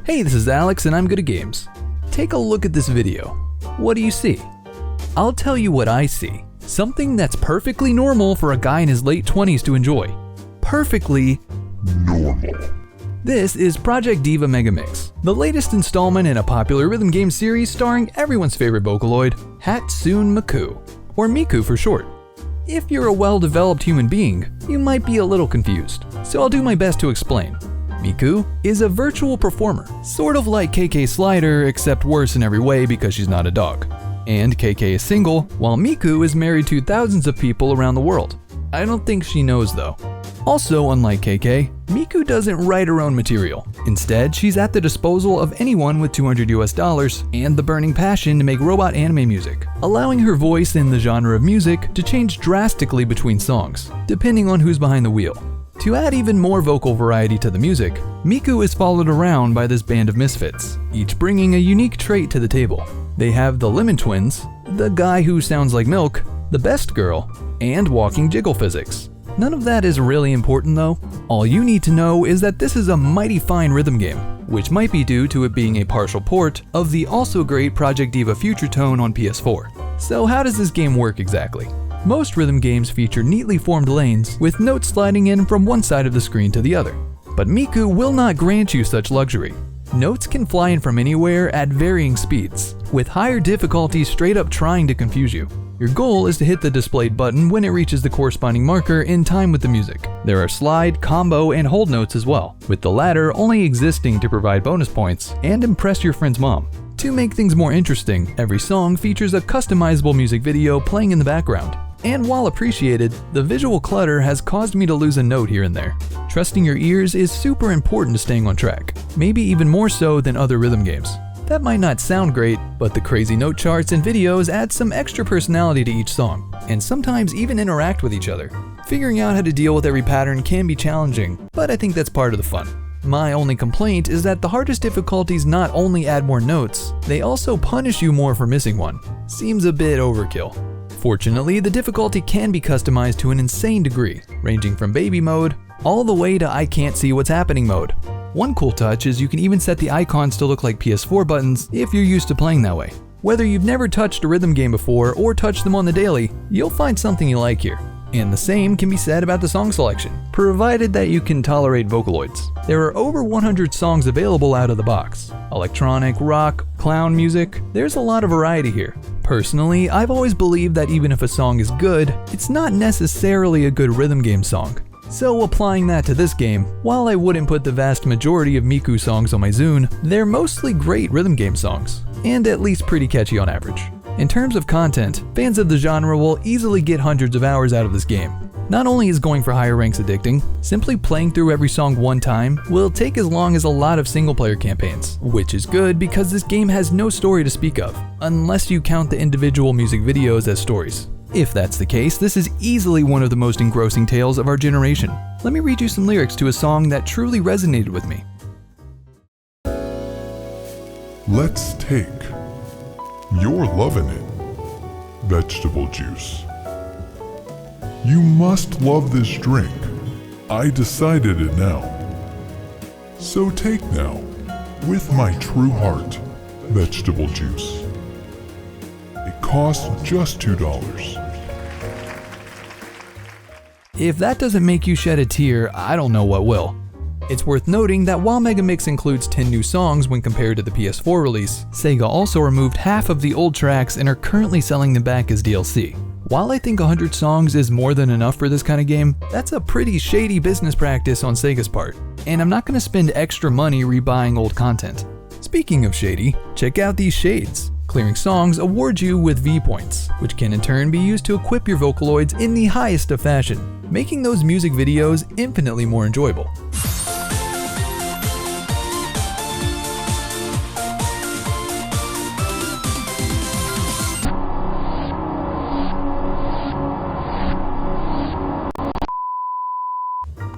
Hey, this is Alex and I'm good at games. Take a look at this video. What do you see? I'll tell you what I see. Something that's perfectly normal for a guy in his late 20s to enjoy. Perfectly normal. This is Project Diva Mega Mix, the latest installment in a popular rhythm game series starring everyone's favorite vocaloid, Hatsune Miku, or Miku for short. If you're a well-developed human being, you might be a little confused, so I'll do my best to explain. Miku is a virtual performer, sort of like KK Slider, except worse in every way because she's not a dog. And KK is single, while Miku is married to thousands of people around the world. I don't think she knows though. Also, unlike KK, Miku doesn't write her own material. Instead, she's at the disposal of anyone with $200 and the burning passion to make robot anime music, allowing her voice in the genre of music to change drastically between songs, depending on who's behind the wheel. To add even more vocal variety to the music, Miku is followed around by this band of misfits, each bringing a unique trait to the table. They have the Lemon Twins, the guy who sounds like milk, the best girl, and walking jiggle physics. None of that is really important though. All you need to know is that this is a mighty fine rhythm game, which might be due to it being a partial port of the also great Project Diva Future Tone on PS4. So how does this game work exactly? Most rhythm games feature neatly formed lanes with notes sliding in from one side of the screen to the other. But Miku will not grant you such luxury. Notes can fly in from anywhere at varying speeds, with higher difficulties straight up trying to confuse you. Your goal is to hit the displayed button when it reaches the corresponding marker in time with the music. There are slide, combo, and hold notes as well, with the latter only existing to provide bonus points and impress your friend's mom. To make things more interesting, every song features a customizable music video playing in the background. And while appreciated, the visual clutter has caused me to lose a note here and there. Trusting your ears is super important to staying on track, maybe even more so than other rhythm games. That might not sound great, but the crazy note charts and videos add some extra personality to each song, and sometimes even interact with each other. Figuring out how to deal with every pattern can be challenging, but I think that's part of the fun. My only complaint is that the hardest difficulties not only add more notes, they also punish you more for missing one. Seems a bit overkill. Fortunately, the difficulty can be customized to an insane degree, ranging from baby mode all the way to I can't see what's happening mode. One cool touch is you can even set the icons to look like PS4 buttons if you're used to playing that way. Whether you've never touched a rhythm game before or touched them on the daily, you'll find something you like here. And the same can be said about the song selection, provided that you can tolerate vocaloids. There are over 100 songs available out of the box. Electronic, rock, clown music, there's a lot of variety here. Personally, I've always believed that even if a song is good, it's not necessarily a good rhythm game song. So applying that to this game, while I wouldn't put the vast majority of Miku songs on my Zune, they're mostly great rhythm game songs, and at least pretty catchy on average. In terms of content, fans of the genre will easily get hundreds of hours out of this game. Not only is going for higher ranks addicting, simply playing through every song one time will take as long as a lot of single-player campaigns, which is good because this game has no story to speak of, unless you count the individual music videos as stories. If that's the case, this is easily one of the most engrossing tales of our generation. Let me read you some lyrics to a song that truly resonated with me. Let's take. You're loving it. Vegetable juice. You must love this drink. I decided it now. So take now, with my true heart, vegetable juice. It costs just $2. If that doesn't make you shed a tear, I don't know what will. It's worth noting that while Mega Mix includes 10 new songs when compared to the PS4 release, Sega also removed half of the old tracks and are currently selling them back as DLC. While I think 100 songs is more than enough for this kind of game, that's a pretty shady business practice on Sega's part, and I'm not going to spend extra money rebuying old content. Speaking of shady, check out these shades. Clearing songs awards you with V points, which can in turn be used to equip your vocaloids in the highest of fashion, making those music videos infinitely more enjoyable.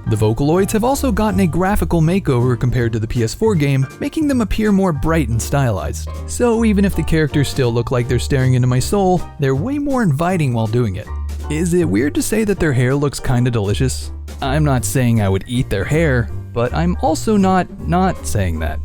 The Vocaloids have also gotten a graphical makeover compared to the PS4 game, making them appear more bright and stylized. So even if the characters still look like they're staring into my soul, they're way more inviting while doing it. Is it weird to say that their hair looks kinda delicious? I'm not saying I would eat their hair, but I'm also not saying that.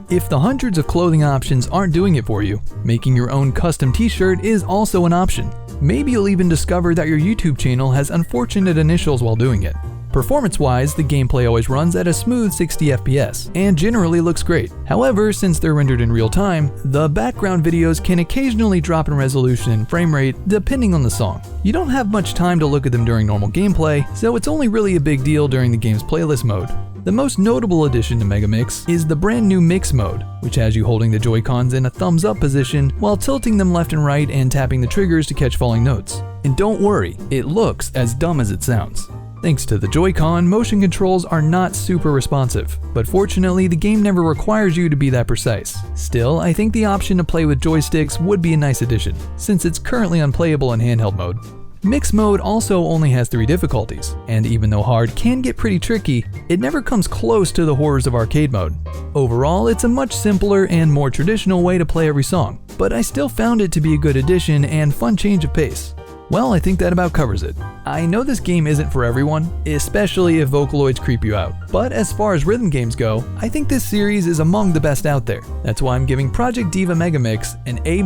If the hundreds of clothing options aren't doing it for you, making your own custom t-shirt is also an option. Maybe you'll even discover that your YouTube channel has unfortunate initials while doing it. Performance-wise, the gameplay always runs at a smooth 60 FPS and generally looks great. However, since they're rendered in real time, the background videos can occasionally drop in resolution and frame rate depending on the song. You don't have much time to look at them during normal gameplay, so it's only really a big deal during the game's playlist mode. The most notable addition to Mega Mix is the brand new Mix mode, which has you holding the Joy-Cons in a thumbs up position while tilting them left and right and tapping the triggers to catch falling notes. And don't worry, it looks as dumb as it sounds. Thanks to the Joy-Con, motion controls are not super responsive, but fortunately the game never requires you to be that precise. Still, I think the option to play with joysticks would be a nice addition, since it's currently unplayable in handheld mode. Mix mode also only has 3 difficulties, and even though hard can get pretty tricky, it never comes close to the horrors of arcade mode. Overall, it's a much simpler and more traditional way to play every song, but I still found it to be a good addition and fun change of pace. Well, I think that about covers it. I know this game isn't for everyone, especially if vocaloids creep you out, but as far as rhythm games go, I think this series is among the best out there. That's why I'm giving Project Diva Mega Mix an A-.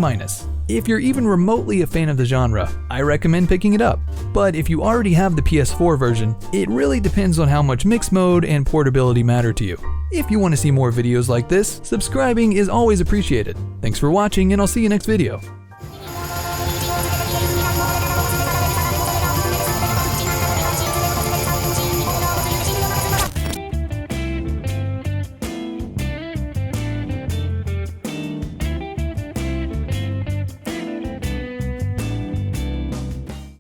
If you're even remotely a fan of the genre, I recommend picking it up. But if you already have the PS4 version, it really depends on how much mix mode and portability matter to you. If you want to see more videos like this, subscribing is always appreciated. Thanks for watching, and I'll see you next video.